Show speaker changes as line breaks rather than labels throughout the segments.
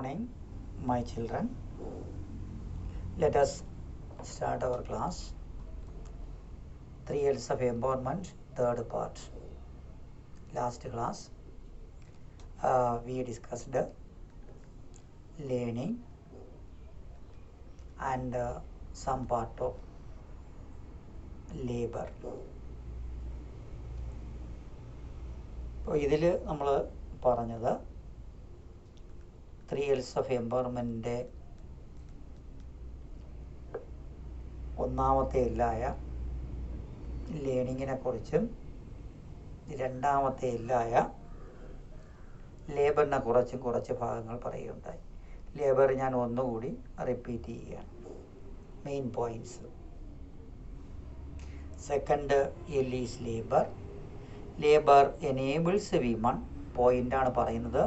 morning, my children. Let us start our class. 3 L's of Empowerment, third part. Last class, we discussed learning and some part of labor. അപ്പോൾ ഇതിൽ നമ്മൾ പറഞ്ഞത് 3 L's of Empowermentൻ്റെ ഒന്നാമത്തെ എല്ലായ ലേണിങ്ങിനെ കുറിച്ചും രണ്ടാമത്തെ എല്ലായ ലേബറിനെ കുറിച്ചും കുറച്ച് ഭാഗങ്ങൾ പറയുകയുണ്ടായി. ലേബർ ഞാൻ ഒന്നുകൂടി റിപ്പീറ്റ് ചെയ്യുകയാണ്. Main points. Second L is labour. Labour enables women. പോയിൻ്റാണ് പറയുന്നത്.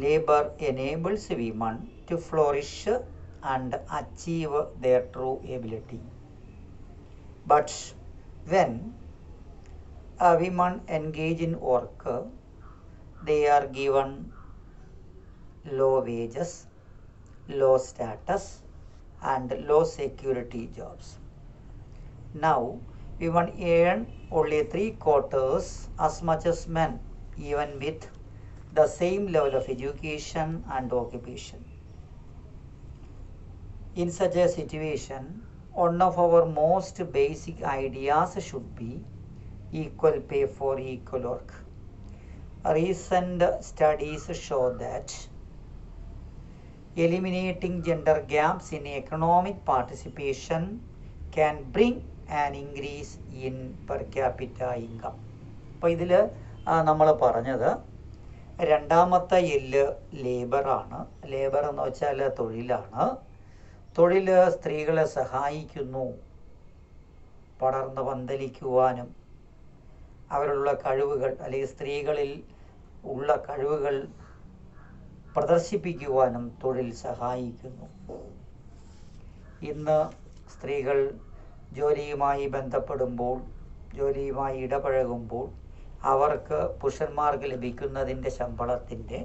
Labour enables women to flourish and achieve their true ability. But when women engage in work, they are given low wages, low status, and low security jobs. Now, women earn only 3/4 as much as men, even with the same level of education and occupation. In such a situation, one of our most basic ideas should be equal pay for equal work. Recent studies show that eliminating gender gaps in economic participation can bring an increase in per capita income. അപ്പോൾ ഇതിൽ നമ്മൾ പറഞ്ഞത് രണ്ടാമത്തെ എല്ല് ലേബറാണ്. Labour എന്ന് വെച്ചാൽ തൊഴിലാണ്. തൊഴിൽ സ്ത്രീകളെ സഹായിക്കുന്നു പടർന്ന് പന്തലിക്കുവാനും അവരുള്ള കഴിവുകൾ അല്ലെങ്കിൽ സ്ത്രീകളിൽ ഉള്ള കഴിവുകൾ പ്രദർശിപ്പിക്കുവാനും തൊഴിൽ സഹായിക്കുന്നു. ഇന്ന് സ്ത്രീകൾ ജോലിയുമായി ബന്ധപ്പെടുമ്പോൾ, ജോലിയുമായി ഇടപഴകുമ്പോൾ അവർക്ക് പുരുഷന്മാർക്ക് ലഭിക്കുന്നതിൻ്റെ ശമ്പളത്തിൻ്റെ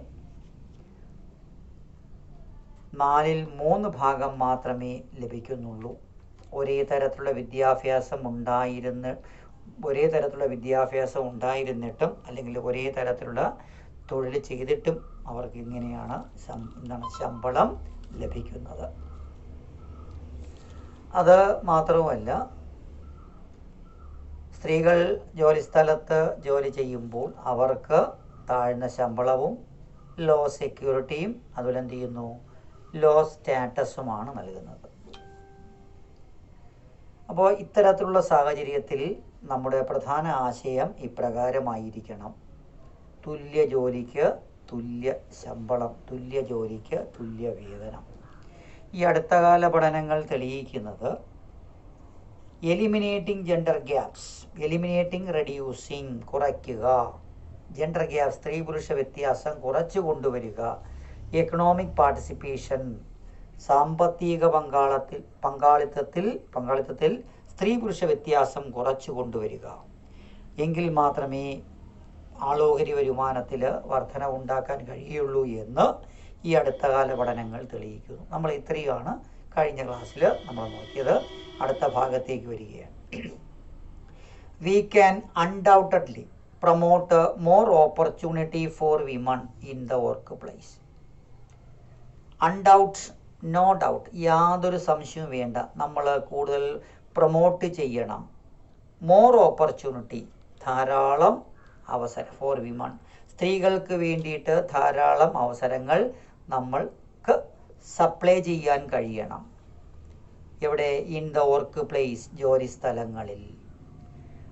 3/4 മാത്രമേ ലഭിക്കുന്നുള്ളൂ. ഒരേ തരത്തിലുള്ള വിദ്യാഭ്യാസം ഉണ്ടായിരുന്നിട്ടും അല്ലെങ്കിൽ ഒരേ തരത്തിലുള്ള തൊഴിൽ ചെയ്തിട്ടും അവർക്ക് ഇങ്ങനെയാണ് ശമ്പളം ലഭിക്കുന്നത്. അത് മാത്രവുമല്ല, സ്ത്രീകൾ ജോലിസ്ഥലത്ത് ജോലി ചെയ്യുമ്പോൾ അവർക്ക് താഴ്ന്ന ശമ്പളവും ലോ സെക്യൂരിറ്റിയും അതുപോലെ എന്ത് ചെയ്യുന്നു, ലോ സ്റ്റാറ്റസുമാണ് നൽകുന്നത്. അപ്പോൾ ഇത്തരത്തിലുള്ള സാഹചര്യത്തിൽ നമ്മുടെ പ്രധാന ആശയം ഇപ്രകാരമായിരിക്കണം: തുല്യ ജോലിക്ക് തുല്യ ശമ്പളം, തുല്യ ജോലിക്ക് തുല്യ വേതനം. ഈ അടുത്തകാല പഠനങ്ങൾ തെളിയിക്കുന്നത് എലിമിനേറ്റിംഗ് ജെൻഡർ ഗ്യാപ്സ്, റെഡ്യൂസിങ് കുറയ്ക്കുക, ജെൻഡർ ഗ്യാപ്പ് സ്ത്രീ പുരുഷ വ്യത്യാസം കുറച്ചു കൊണ്ടുവരിക, എക്കണോമിക് പാർട്ടിസിപ്പേഷൻ സാമ്പത്തിക പങ്കാളിത്തത്തിൽ സ്ത്രീ പുരുഷ വ്യത്യാസം കുറച്ചു കൊണ്ടുവരിക എങ്കിൽ മാത്രമേ ആളോഹരി വരുമാനത്തിൽ വർധന ഉണ്ടാക്കാൻ കഴിയുള്ളൂ എന്ന് ഈ അടുത്തകാല പഠനങ്ങൾ തെളിയിക്കുന്നു. നമ്മൾ ഇത്രയുമാണ് കഴിഞ്ഞ ക്ലാസ്സിൽ നമ്മൾ നോക്കിയത്. അടുത്ത ഭാഗത്തേക്ക് വരികയാണ്. We can undoubtedly promote more opportunity for women in the workplace. Undoubt, no doubt, യാതൊരു സംശയവും വേണ്ട, നമ്മൾ കൂടുതൽ പ്രൊമോട്ട് ചെയ്യണം. മോർ ഓപ്പർച്യൂണിറ്റി, ധാരാളം അവസരം ഫോർ വിമൺ, സ്ത്രീകൾക്ക് വേണ്ടിയിട്ട് ധാരാളം അവസരങ്ങൾ നമ്മൾക്ക് സപ്ലൈ ചെയ്യാൻ കഴിയണം. എവിടെ? ഇൻ ദ വർക്ക് പ്ലേസ്, ജോലി സ്ഥലങ്ങളിൽ.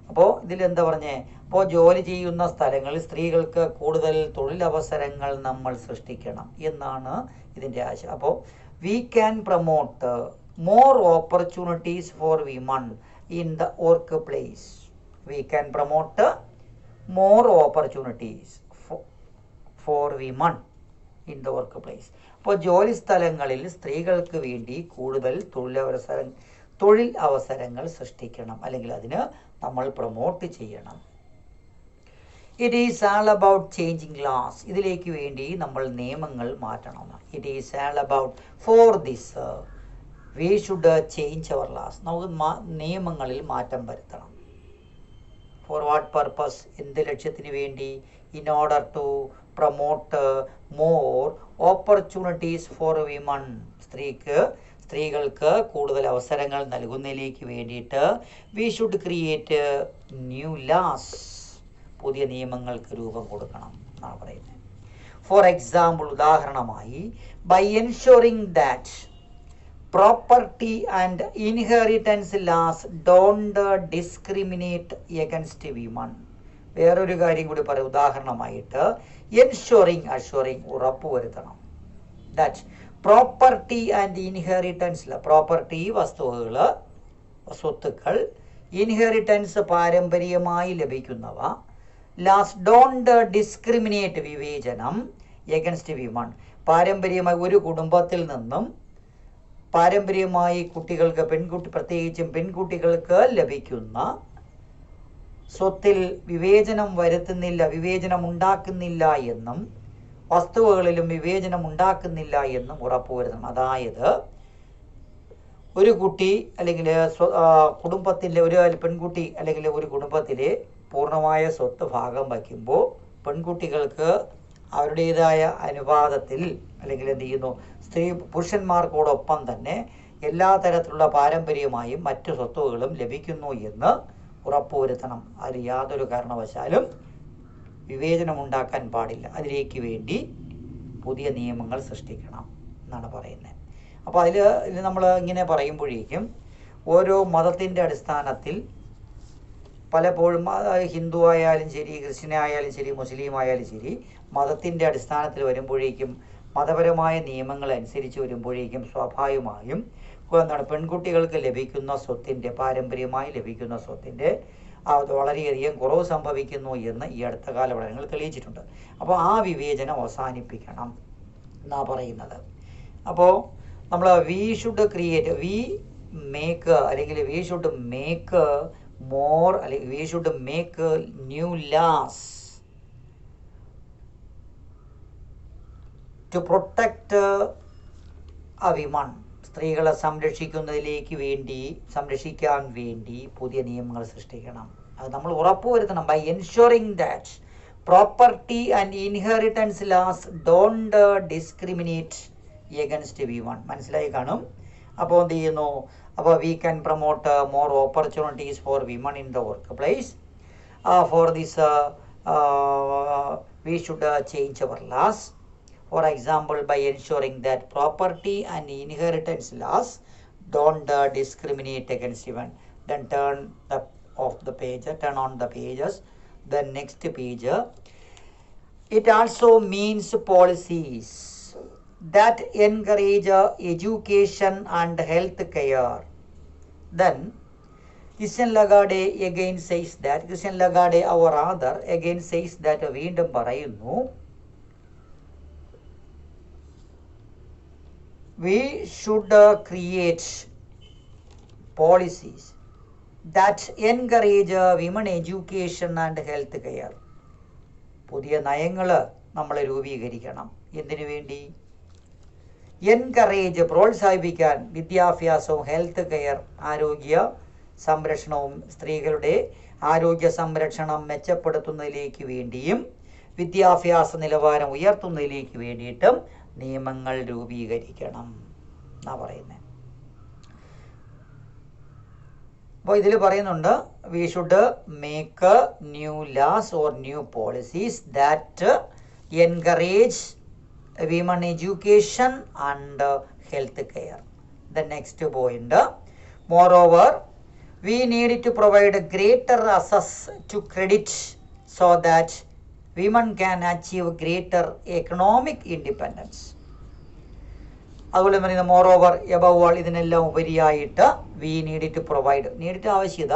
അപ്പോൾ ഇതിലെന്താ പറഞ്ഞേ? അപ്പോൾ ജോലി ചെയ്യുന്ന സ്ഥലങ്ങളിൽ സ്ത്രീകൾക്ക് കൂടുതൽ തൊഴിലവസരങ്ങൾ നമ്മൾ സൃഷ്ടിക്കണം എന്നാണ് ഇതിൻ്റെ ആശയം. അപ്പോൾ we can promote more opportunities for women in the work place. V can promote more opportunities for women in the work place. അപ്പോൾ ജോലി സ്ഥലങ്ങളിൽ സ്ത്രീകൾക്ക് വേണ്ടി കൂടുതൽ തൊഴിൽ അവസരങ്ങൾ സൃഷ്ടിക്കണം, അല്ലെങ്കിൽ അതിന് നമ്മൾ പ്രൊമോട്ട് ചെയ്യണം. It is all about changing laws. ഇതിലേക്ക് വേണ്ടി നമ്മൾ നിയമങ്ങൾ മാറ്റണം. It is all about for this we should change our laws. നമുക്ക് നിയമങ്ങളിൽ മാറ്റം വരുത്തണം. For what purpose? എന്ത് ലക്ഷ്യത്തിന് വേണ്ടി? In order to promote more opportunities for women. സ്ത്രീകൾക്ക് കൂടുതൽ അവസരങ്ങൾ നൽകുന്നതിലേക്ക് വേണ്ടിയിട്ട് we should create new laws. പുതിയ നിയമങ്ങൾക്ക് രൂപം കൊടുക്കണം എന്നാണ് പറയുന്നത്. ഫോർ എക്സാമ്പിൾ, ഉദാഹരണമായി, by ensuring that property and inheritance laws don't discriminate against women. വേറൊരു കാര്യം കൂടി പറയും. ഉദാഹരണമായിട്ട് അഷ്വറിങ് ഉറപ്പുവരുത്തണം. That property and inheritance, property സ്വത്തുക്കൾ, ഇൻഹെറിറ്റൻസ് പാരമ്പര്യമായി ലഭിക്കുന്നവ, ലാസ്റ്റ് ഡോണ്ട് ഡിസ്ക്രിമിനേറ്റ് വിവേചനം, എഗൻസ്റ്റ് വിമൺ, പാരമ്പര്യമായി ഒരു കുടുംബത്തിൽ നിന്നും പാരമ്പര്യമായി കുട്ടികൾക്ക് പ്രത്യേകിച്ചും പെൺകുട്ടികൾക്ക് ലഭിക്കുന്ന സ്വത്തിൽ വിവേചനം ഉണ്ടാക്കുന്നില്ല എന്നും വസ്തുവകളിലും വിവേചനം ഉണ്ടാക്കുന്നില്ല എന്നും ഉറപ്പുവരുത്തണം. അതായത് ഒരു കുട്ടി അല്ലെങ്കിൽ കുടുംബത്തിലെ ഒരു പെൺകുട്ടി അല്ലെങ്കിൽ ഒരു കുടുംബത്തിലെ പൂർണ്ണമായ സ്വത്ത് ഭാഗം വയ്ക്കുമ്പോൾ പെൺകുട്ടികൾക്ക് അവരുടേതായ അനുപാതത്തിൽ അല്ലെങ്കിൽ എന്ത് ചെയ്യുന്നു, പുരുഷന്മാർക്കോടൊപ്പം തന്നെ എല്ലാ തരത്തിലുള്ള പാരമ്പര്യമായും മറ്റു സ്വത്തുകളും ലഭിക്കുന്നു എന്ന് ഉറപ്പുവരുത്തണം. അതിൽ യാതൊരു കാരണവശാലും വിവേചനം ഉണ്ടാക്കാൻ പാടില്ല. അതിലേക്ക് വേണ്ടി പുതിയ നിയമങ്ങൾ സൃഷ്ടിക്കണം എന്നാണ് പറയുന്നത്. അപ്പോൾ അതിൽ നമ്മൾ ഇങ്ങനെ പറയുമ്പോഴേക്കും ഓരോ മതത്തിൻ്റെ അടിസ്ഥാനത്തിൽ പലപ്പോഴും ഹിന്ദു ആയാലും ശരി, ക്രിസ്ത്യൻ ആയാലും ശരി, മുസ്ലിം ആയാലും ശരി, മതത്തിൻ്റെ അടിസ്ഥാനത്തിൽ വരുമ്പോഴേക്കും മതപരമായ നിയമങ്ങൾ അനുസരിച്ച് വരുമ്പോഴേക്കും സ്വാഭാവികമായും പെൺകുട്ടികൾക്ക് ലഭിക്കുന്ന സ്വത്തിൻ്റെ, പാരമ്പര്യമായി ലഭിക്കുന്ന സ്വത്തിൻ്റെ വളരെയധികം കുറവ് സംഭവിക്കുന്നു എന്ന് ഈ അടുത്ത കാല പഠനങ്ങൾ തെളിയിച്ചിട്ടുണ്ട്. അപ്പോൾ ആ വിവേചനം അവസാനിപ്പിക്കണം എന്നാണ് പറയുന്നത്. അപ്പോൾ നമ്മൾ വി ഷുഡ് മേക്ക് മോർ അല്ലെങ്കിൽ we should make new laws to protect a woman. സ്ത്രീകളെ സംരക്ഷിക്കാൻ വേണ്ടി പുതിയ നിയമങ്ങൾ സൃഷ്ടിക്കണം. അത് നമ്മൾ ഉറപ്പുവരുത്തണം. By ensuring that property and inheritance laws don't discriminate against women. മനസ്സിലായി കാണും. അപ്പോൾ എന്ത് ചെയ്യുന്നു, അപ്പോൾ we can promote more opportunities for women in the work place. For this we should change our laws. For example, by ensuring that property and inheritance laws don't discriminate against women. Then turn on the pages. The next page. It also means policies that encourage education and health care. Then Christian Lagarde again says that, our author again says that, വീണ്ടും പറയുന്നു, we should create policies that encourage women education and health care. പുതിയ നയങ്ങൾ നമ്മൾ രൂപീകരിക്കണം. എന്തിനു വേണ്ടി? Encourage, പ്രോത്സാഹിപ്പിക്കാൻ വിദ്യാഭ്യാസവും health care, ആരോഗ്യ സംരക്ഷണവും, സ്ത്രീകളുടെ ആരോഗ്യ സംരക്ഷണം മെച്ചപ്പെടുത്തുന്നതിലേക്ക് വേണ്ടിയും വിദ്യാഭ്യാസ നിലവാരം ഉയർത്തുന്നതിലേക്ക് വേണ്ടിയിട്ടും നിയമങ്ങൾ രൂപീകരിക്കണം എന്നാ പറയുന്നത്. അപ്പോൾ ഇതിൽ പറയുന്നുണ്ട്, we should make new laws or new policies that encourage women education and health care. The next point, moreover we need to provide greater access to credit so that women can achieve greater economic independence. അതുപോലെ പറയുന്ന moreover, above all, ഇതിനെല്ലാം ഉപരിയായിട്ട് we need to provide, ആവശ്യത,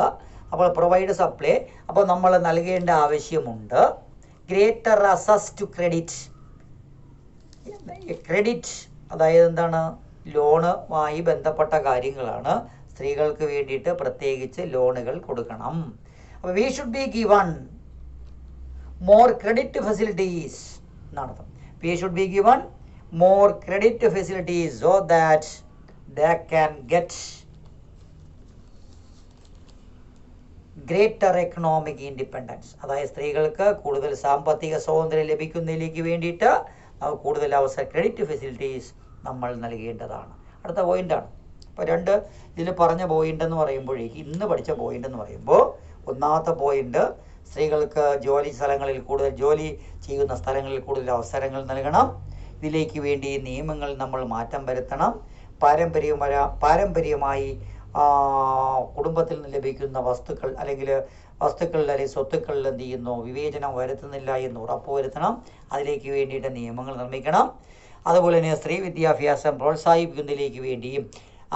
അപ്പോൾ provide supply, അപ്പോൾ നമ്മൾ നൽകേണ്ട ആവശ്യമുണ്ട്. Greater assess to credit, അതായത് എന്താണ്, ലോണുമായി ബന്ധപ്പെട്ട കാര്യങ്ങളാണ്. സ്ത്രീകൾക്ക് വേണ്ടിയിട്ട് പ്രത്യേകിച്ച് ലോണുകൾ കൊടുക്കണം. അപ്പോൾ we should be given more credit facilities എന്നാണ്. We should be given more credit facilities so that they can get greater economic independence. അതായത് സ്ത്രീകൾക്ക് കൂടുതൽ സാമ്പത്തിക സ്വാതന്ത്ര്യം ലഭിക്കുന്നതിലേക്ക് വേണ്ടിയിട്ട് കൂടുതൽ അവസരം ക്രെഡിറ്റ് ഫെസിലിറ്റീസ് നമ്മൾ നൽകേണ്ടതാണ്. അടുത്ത പോയിന്റാണ്. അപ്പോൾ രണ്ട് ഇതിൽ പറഞ്ഞ പോയിന്റ് എന്ന് പറയുമ്പോഴേക്ക് ഇന്ന് പഠിച്ച പോയിന്റ് എന്ന് പറയുമ്പോൾ ഒന്നാമത്തെ പോയിന്റ് സ്ത്രീകൾക്ക് ജോലി സ്ഥലങ്ങളിൽ കൂടുതൽ ജോലി ചെയ്യുന്ന സ്ഥലങ്ങളിൽ കൂടുതൽ അവസരങ്ങൾ നൽകണം. ഇതിലേക്ക് വേണ്ടി നിയമങ്ങൾ നമ്മൾ മാറ്റം വരുത്തണം. പാരമ്പര്യമായി കുടുംബത്തിൽ നിന്ന് ലഭിക്കുന്ന വസ്തുക്കൾ അല്ലെങ്കിൽ സ്വത്തുക്കളിൽ എന്ത് ചെയ്യുന്നു വിവേചനം വരുത്തുന്നില്ല എന്ന് ഉറപ്പുവരുത്തണം. അതിലേക്ക് വേണ്ടിയിട്ട് നിയമങ്ങൾ നിർമ്മിക്കണം. അതുപോലെ തന്നെ സ്ത്രീ വിദ്യാഭ്യാസം പ്രോത്സാഹിപ്പിക്കുന്നതിലേക്ക് വേണ്ടിയും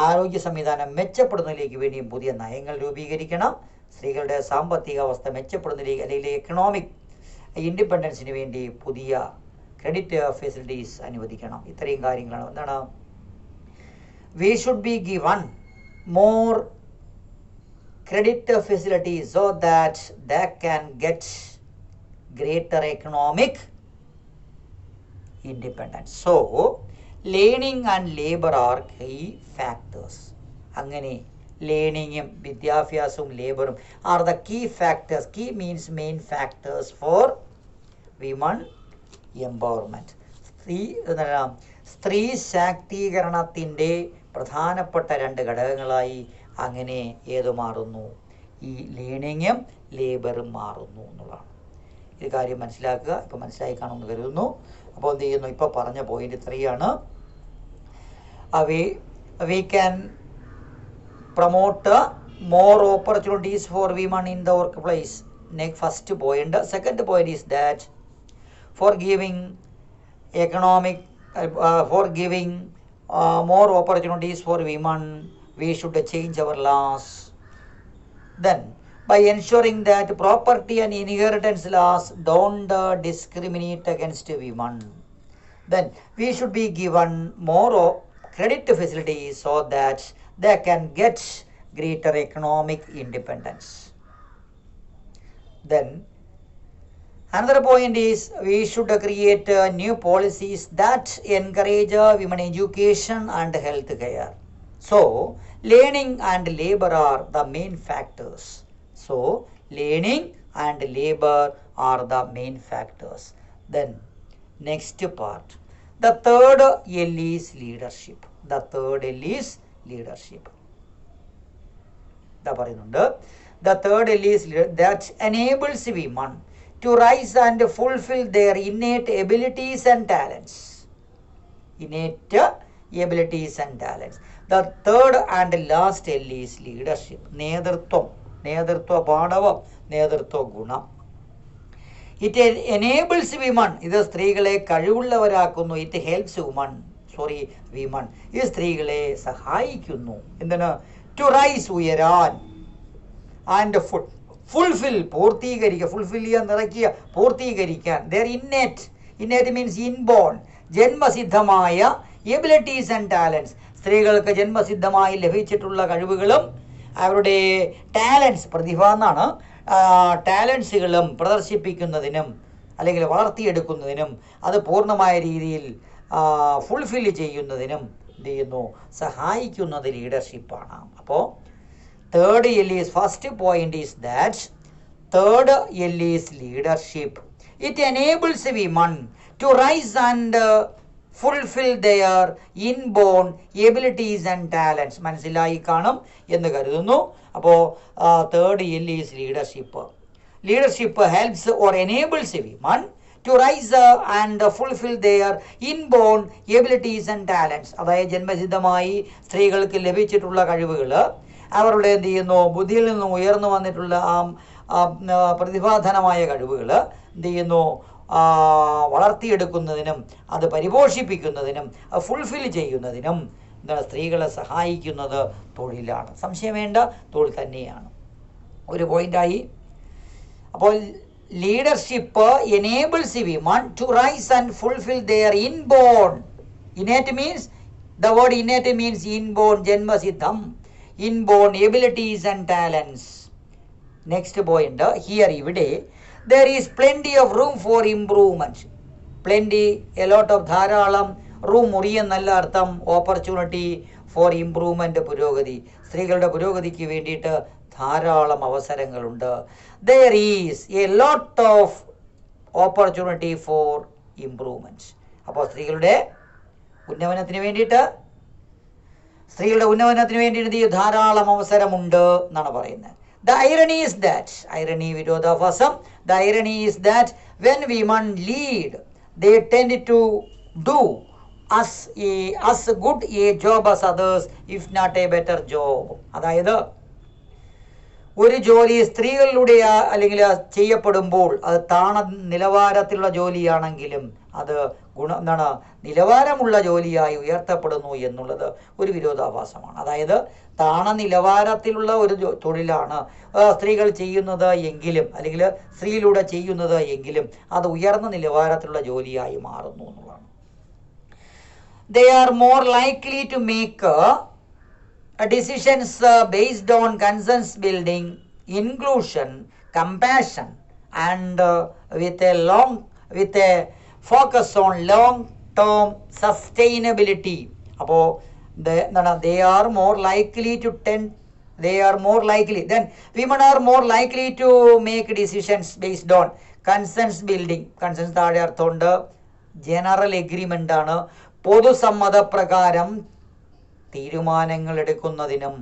ആരോഗ്യ സംവിധാനം മെച്ചപ്പെടുന്നതിലേക്ക് വേണ്ടിയും പുതിയ നയങ്ങൾ രൂപീകരിക്കണം. സ്ത്രീകളുടെ സാമ്പത്തിക അവസ്ഥ മെച്ചപ്പെടുന്നതിലേക്ക് അല്ലെങ്കിൽ എക്കണോമിക് ഇൻഡിപെൻഡൻസിന് വേണ്ടി പുതിയ ക്രെഡിറ്റ് ഫെസിലിറ്റീസ് അനുവദിക്കണം. ഇത്രയും കാര്യങ്ങളാണ്. എന്താണ്? V should be given more credit facilities so that they can get greater economic independence. So learning and labor are key factors. അങ്ങനെ ലേണിങ്ങും വിദ്യാഭ്യാസവും ലേബറും are the key factors. Key means main factors for women empowerment. സ്ത്രീ ശാക്തീകരണത്തിൻ്റെ പ്രധാനപ്പെട്ട രണ്ട് ഘടകങ്ങളായി അങ്ങനെ ഏത് മാറുന്നു? ഈ ലേണിങ്ങും ലേബറും മാറുന്നു എന്നുള്ളതാണ്. ഇത് കാര്യം മനസ്സിലാക്കുക. ഇപ്പോൾ മനസ്സിലായി കാണുമെന്ന് കരുതുന്നു. അപ്പോൾ എന്ത് ചെയ്യുന്നു? ഇപ്പോൾ പറഞ്ഞ പോയിന്റ് 3 ആണ്. V can promote more opportunities for women in the work place. First point. Second point is that four giving more opportunities for women, we should change our laws. Then, by ensuring that property and inheritance laws don't discriminate against women, then we should be given more credit facilities so that they can get greater economic independence. Then, another point is we should create new policies that encourage women education and health care. So, learning and labor are the main factors. So, learning and labor are the main factors. Then, next part. The third L is leadership. The third L is leadership. The third L is that enables women to rise and fulfill their innate abilities and talents. The third and last L is leadership. നേതൃത്വ പാടവം, നേതൃത്വ ഗുണം. It enables women. ഇത് സ്ത്രീകളെ കഴിവുള്ളവരാക്കുന്നു. It helps women. ഇത് സ്ത്രീകളെ സഹായിക്കുന്നു. എന്തിന്? To rise, ഉയരാൻ, and fulfill, പൂർത്തീകരിക്കാൻ their innate means inborn, ജന്മസിദ്ധമായ എബിലിറ്റീസ് ആൻഡ് ടാലൻസ്. സ്ത്രീകൾക്ക് ജന്മസിദ്ധമായി ലഭിച്ചിട്ടുള്ള കഴിവുകളും അവരുടെ ടാലൻസ്, പ്രതിഭ എന്നാണ്, ടാലൻസുകളും പ്രദർശിപ്പിക്കുന്നതിനും അല്ലെങ്കിൽ വളർത്തിയെടുക്കുന്നതിനും അത് പൂർണ്ണമായ രീതിയിൽ ഫുൾഫിൽ ചെയ്യുന്നതിനും എന്ത് ചെയ്യുന്നു? സഹായിക്കുന്നത് ലീഡർഷിപ്പാണ്. അപ്പോൾ third L is, first point is that third L is leadership. It enables women to rise and fulfill their inborn abilities and talents. മനസ്സിലായി കാണും എന്ന് കരുതുന്നു. അപ്പോൾ third L is leadership. Leadership helps or enables women to rise and fulfill their inborn abilities and talents. അതായത് ജന്മസിദ്ധമായി സ്ത്രീകൾക്ക് ലഭിച്ചിട്ടുള്ള കഴിവുകൾ അവരുടെ എന്ത് ചെയ്യുന്നു? ബുദ്ധിയിൽ നിന്നും ഉയർന്നു വന്നിട്ടുള്ള പ്രതിഭാധനമായ കഴിവുകൾ എന്ത് ചെയ്യുന്നു? വളർത്തിയെടുക്കുന്നതിനും അത് പരിപോഷിപ്പിക്കുന്നതിനും ഫുൾഫിൽ ചെയ്യുന്നതിനും എന്താണ് സ്ത്രീകളെ സഹായിക്കുന്നത് തൊഴിലാണ്. സംശയം വേണ്ട, തൊഴിൽ തന്നെയാണ്. ഒരു പോയിന്റായി. അപ്പോൾ leadership enables women to rise and fulfil their inborn. Innate means, the word innate means inborn, ജന്മസിദ്ധം, inborn abilities and talents. Next point, here ഇവിടെ there is plenty of room for improvement. Plenty, a lot of, ധാരാളം, room, മുറി എന്നല്ല അർത്ഥം, opportunity for improvement, പുരോഗതി, സ്ത്രീകളുടെ പുരോഗതിക്ക് വേണ്ടിയിട്ട് ധാരാളം അവസരങ്ങളുണ്ട്. there is a lot of opportunity for improvement. അപ്പോൾ സ്ത്രീകളുടെ ഉന്നമനത്തിന് വേണ്ടിയിട്ട് ധാരാളം അവസരമുണ്ട് എന്നാണ് പറയുന്നത്. The irony is that, വിരോധാഭാസം, the irony is that when women lead, they tend to do as good a job as others, if not a better job. അതായത് ഒരു ജോലി സ്ത്രീകളിലൂടെ അല്ലെങ്കിൽ ചെയ്യപ്പെടുമ്പോൾ അത് താണ നിലവാരത്തിലുള്ള ജോലിയാണെങ്കിലും അത് നിലവാരമുള്ള ജോലിയായി ഉയർത്തപ്പെടുന്നു എന്നുള്ളത് ഒരു വിരോധാഭാസമാണ്. അതായത് താണ നിലവാരത്തിലുള്ള ഒരു തൊഴിലാണ് സ്ത്രീകൾ ചെയ്യുന്നത് എങ്കിലും, അല്ലെങ്കിൽ സ്ത്രീയിലൂടെ ചെയ്യുന്നത് എങ്കിലും അത് ഉയർന്ന നിലവാരത്തിലുള്ള ജോലിയായി മാറുന്നു എന്നുള്ളതാണ്. They are more likely to make decisions based on consensus building, inclusion, compassion, and with a focus on long-term sustainability. അപ്പോൾ they are more likely to then women are more likely to make decisions based on consensus building. consensus താഴെ അർത്ഥമുണ്ട്, general agreement ആണ്. പൊതുസമ്മതപ്രകാരം തീരുമാനങ്ങൾ എടുക്കുന്നതിനും,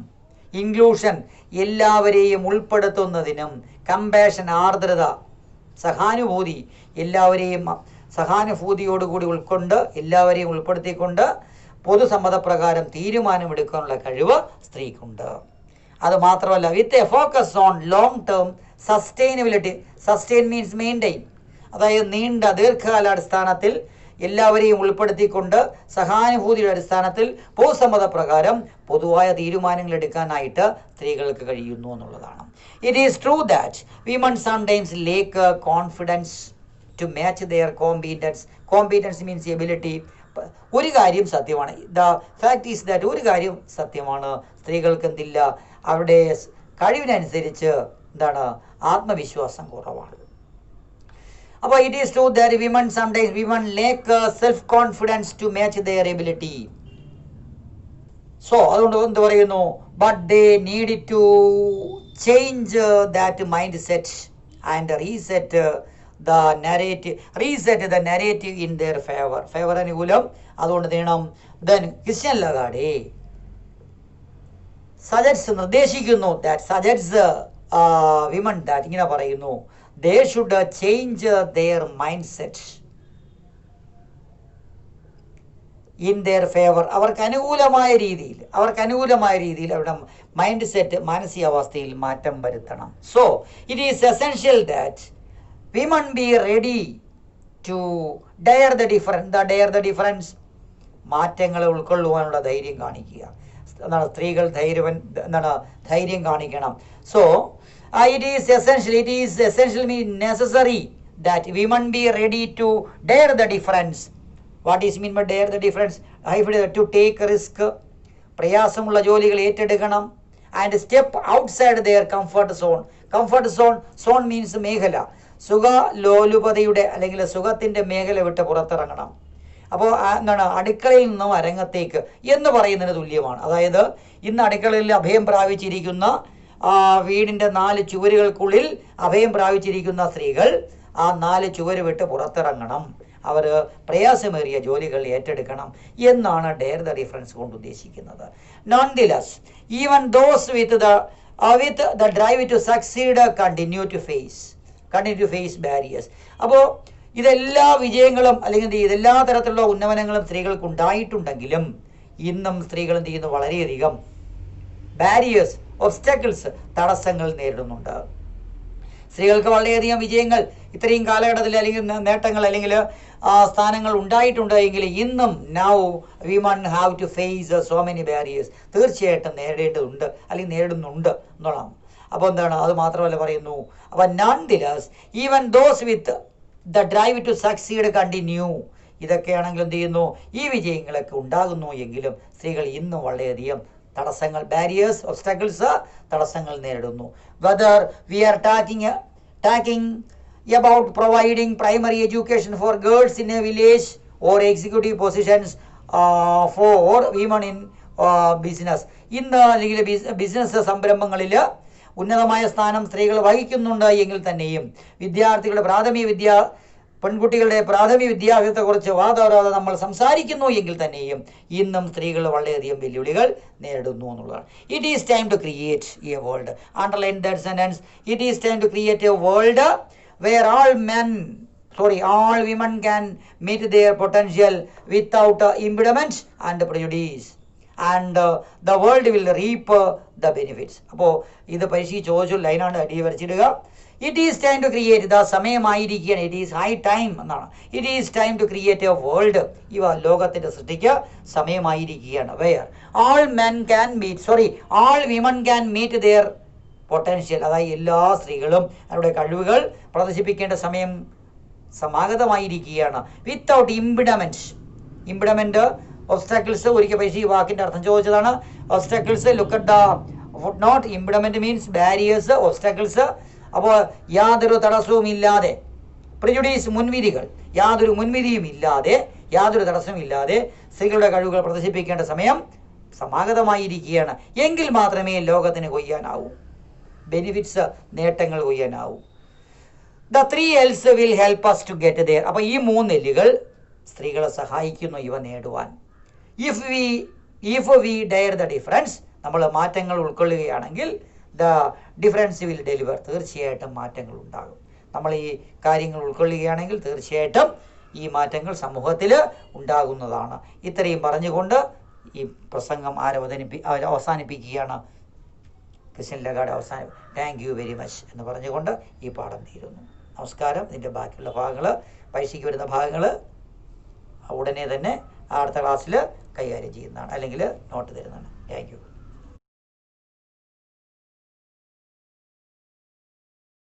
inclusion എല്ലാവരെയും ഉൾപ്പെടുത്തുന്നതിനും, compassion ആർദ്രത സഹാനുഭൂതി എല്ലാവരെയും സഹാനുഭൂതിയോടുകൂടി ഉൾക്കൊണ്ട് എല്ലാവരെയും ഉൾപ്പെടുത്തിക്കൊണ്ട് പൊതുസമ്മതപ്രകാരം തീരുമാനമെടുക്കാനുള്ള കഴിവ് സ്ത്രീക്കുണ്ട്. അതുമാത്രമല്ല, with a focus on long term sustainability. Sustain means maintain, അതായത് നീണ്ട ദീർഘകാലാടിസ്ഥാനത്തിൽ എല്ലാവരെയും ഉൾപ്പെടുത്തിക്കൊണ്ട് സഹാനുഭൂതിയുടെ അടിസ്ഥാനത്തിൽ പൊതുസമ്മതപ്രകാരം പൊതുവായ തീരുമാനങ്ങൾ എടുക്കാനായിട്ട് സ്ത്രീകൾക്ക് കഴിയുന്നു എന്നുള്ളതാണ്. It is true that women sometimes lack confidence to match their competence. Competence means ability. ഒരു കാര്യം സത്യമാണ്, ദ ഫാക്ട് ഈസ് ദാറ്റ്, ഒരു കാര്യം സത്യമാണ്, സ്ത്രീകൾക്ക് എന്തില്ല, അവരുടെ കഴിവിനനുസരിച്ച് ആത്മവിശ്വാസം കുറവാണ്. അപ്പോൾ it is true that women lack self confidence to match their ability. So അതുകൊണ്ട് എന്ത് പറയുന്നു, but they need to change that mindset and reset the narrative in their favor. Favour അനുകൂലം, അതുകൊണ്ട് നീണം. then ക്രിസ്ത്യൻ ലഗാഡെ നിർദ്ദേശിക്കുന്നു, women that, ഇങ്ങനെ പറയുന്നു, they should change their mindset in their favor. അവർക്ക് അനുകൂലമായ രീതിയിൽ അവരുടെ മൈൻഡ് സെറ്റ്, മാനസികാവസ്ഥയിൽ മാറ്റം വരുത്തണം. so it is essential that women be ready to dare the difference. മാറ്റങ്ങളെ ഉൾക്കൊള്ളുവാനുള്ള ധൈര്യം കാണിക്കുക. സ്ത്രീകൾ ധൈര്യം കാണിക്കണം. so it is essential mean necessary that women be ready to dare the difference. what is mean by dare the difference? to take risk, പ്രയാസമുള്ള ജോലികൾ ഏറ്റെടുക്കണം. and step outside their comfort zone means മേഖല, സുഖലോലുപതയുടെ അല്ലെങ്കിൽ സുഖത്തിൻ്റെ മേഖല വിട്ട് പുറത്തിറങ്ങണം. അപ്പോൾ അടുക്കളയിൽ നിന്നും അരങ്ങത്തേക്ക് എന്ന് പറയുന്നതിന് തുല്യമാണ്. അതായത് ഇന്ന് അടുക്കളയിൽ അഭയം പ്രാപിച്ചിരിക്കുന്ന, വീടിൻ്റെ 4 ചുവരുകൾക്കുള്ളിൽ അഭയം പ്രാപിച്ചിരിക്കുന്ന സ്ത്രീകൾ ആ 4 ചുവര് വിട്ട് പുറത്തിറങ്ങണം, അവർ പ്രയാസമേറിയ ജോലികൾ ഏറ്റെടുക്കണം എന്നാണ് ഡെയർ ദ ഡിഫറൻസ് കൊണ്ട് ഉദ്ദേശിക്കുന്നത്. nonetheless, even those with the drive to succeed continue to face barriers. അപ്പോൾ ഇതെല്ലാ വിജയങ്ങളും അല്ലെങ്കിൽ ഇതെല്ലാ തരത്തിലുള്ള ഉന്നമനങ്ങളും സ്ത്രീകൾക്ക് ഉണ്ടായിട്ടുണ്ടെങ്കിലും ഇന്നും സ്ത്രീകൾ എന്ത് ചെയ്യുന്നു, വളരെയധികം ബാരിയേഴ്സ്, ഒബ്സ്റ്റക്കിൾസ്, തടസ്സങ്ങൾ നേരിടുന്നുണ്ട്. സ്ത്രീകൾക്ക് വളരെയധികം വിജയങ്ങൾ ഇത്രയും കാലഘട്ടത്തിൽ അല്ലെങ്കിൽ നേട്ടങ്ങൾ അല്ലെങ്കിൽ സ്ഥാനങ്ങൾ ഉണ്ടായിട്ടുണ്ട് എങ്കിൽ ഇന്നും now women have to face so many barriers. തീർച്ചയായിട്ടും നേരിടേണ്ടതുണ്ട് അല്ലെങ്കിൽ നേരിടുന്നുണ്ട് എന്നുള്ളതാണ്. അപ്പോൾ എന്താണ്, അത് മാത്രമല്ല പറയുന്നു, അപ്പോൾ nonetheless even those with the drive to succeed continue. ഇതൊക്കെയാണെങ്കിൽ എന്ത് ചെയ്യുന്നു, ഈ വിജയങ്ങളൊക്കെ ഉണ്ടാകുന്നു എങ്കിലും സ്ത്രീകൾ ഇന്നും വളരെയധികം തടസ്സങ്ങൾ, ബാരിയേഴ്സ്, ഒബ്സ്റ്റക്കിൾസ്, തടസ്സങ്ങൾ നേരിടുന്നു. whether we are talking about providing primary education for girls in a village or executive positions for women in business. ഇന്ന് അല്ലെങ്കിൽ ബിസിനസ് സംരംഭങ്ങളിൽ ഉന്നതമായ സ്ഥാനം സ്ത്രീകൾ വഹിക്കുന്നുണ്ട് എങ്കിൽ തന്നെയും വിദ്യാർത്ഥികളുടെ പെൺകുട്ടികളുടെ പ്രാഥമിക വിദ്യാഭ്യാസത്തെക്കുറിച്ച് വാദോരാതെ നമ്മൾ സംസാരിക്കുന്നു എങ്കിൽ തന്നെയും ഇന്നും സ്ത്രീകൾ വളരെയധികം വെല്ലുവിളികൾ നേരിടുന്നു എന്നുള്ളതാണ്. It is time to create a world, underline that sentence, it is time to create a world where all women can meet their potential without impediment and prejudice, and the world will reap the benefits. അപ്പോൾ ഇത് പരീക്ഷ ചോദിച്ചു ലൈനാണ് അടി വരച്ചിടുക. It is time to create, ഇതാ സമയമായിരിക്കുകയാണ്, it is high time എന്നാണ്. It is time to create a world, ഇവ ലോകത്തിൻ്റെ സൃഷ്ടിക്ക് സമയമായിരിക്കുകയാണ്. Where all women can meet their potential, അതായത് എല്ലാ സ്ത്രീകളും അവരുടെ കഴിവുകൾ പ്രദർശിപ്പിക്കേണ്ട സമയം സമാഗതമായിരിക്കുകയാണ്. വിത്തൗട്ട് ഇംപിഡമെന്റ് ഒബ്സ്റ്റാക്കിൾസ്, ഒരിക്കൽ പൈസ ഈ വാക്കിന്റെ അർത്ഥം ചോദിച്ചതാണ്. Obstacles, look at the footnote. Impediment means barriers, obstacles അപ്പോൾ യാതൊരു തടസ്സവും ഇല്ലാതെ, പ്രിജുഡീസ് മുൻവിധികൾ, യാതൊരു മുൻവിധിയും ഇല്ലാതെ, യാതൊരു തടസ്സവും ഇല്ലാതെ സ്ത്രീകളുടെ കഴിവുകൾ പ്രദർശിപ്പിക്കേണ്ട സമയം സമാഗതമായിരിക്കുകയാണ്. എങ്കിൽ മാത്രമേ ലോകത്തിന് കൊയ്യാനാവൂ, ബെനിഫിറ്റ്സ്, നേട്ടങ്ങൾ കൊയ്യാനാവൂ. The 3 L's will help us to get there. അപ്പോൾ ഈ 3 L'കൾ സ്ത്രീകളെ സഹായിക്കുന്നു ഇവ നേടുവാൻ. If we dare the difference, നമ്മൾ മാറ്റങ്ങൾ ഉൾക്കൊള്ളുകയാണെങ്കിൽ ദ ഡിഫറൻസ് വിൽ ഡെലിവർ, തീർച്ചയായിട്ടും മാറ്റങ്ങൾ ഉണ്ടാകും. നമ്മൾ ഈ കാര്യങ്ങൾ ഉൾക്കൊള്ളുകയാണെങ്കിൽ തീർച്ചയായിട്ടും ഈ മാറ്റങ്ങൾ സമൂഹത്തിൽ ഉണ്ടാകുന്നതാണ്. ഇത്രയും പറഞ്ഞുകൊണ്ട് ഈ പ്രസംഗം അവസാനിപ്പിക്കുകയാണ്. Christian Lagarde thank you very much എന്ന് പറഞ്ഞുകൊണ്ട് ഈ പാഠം തീരുന്നു. നമസ്കാരം. ഇതിൻ്റെ ബാക്കിയുള്ള ഭാഗങ്ങൾ, പരീക്ഷയ്ക്ക് വരുന്ന ഭാഗങ്ങൾ ഉടനെ തന്നെ അടുത്ത ക്ലാസ്സിൽ കൈകാര്യം ചെയ്യുന്നതാണ്, അല്ലെങ്കിൽ നോട്ട് തരുന്നതാണ്. Thank you.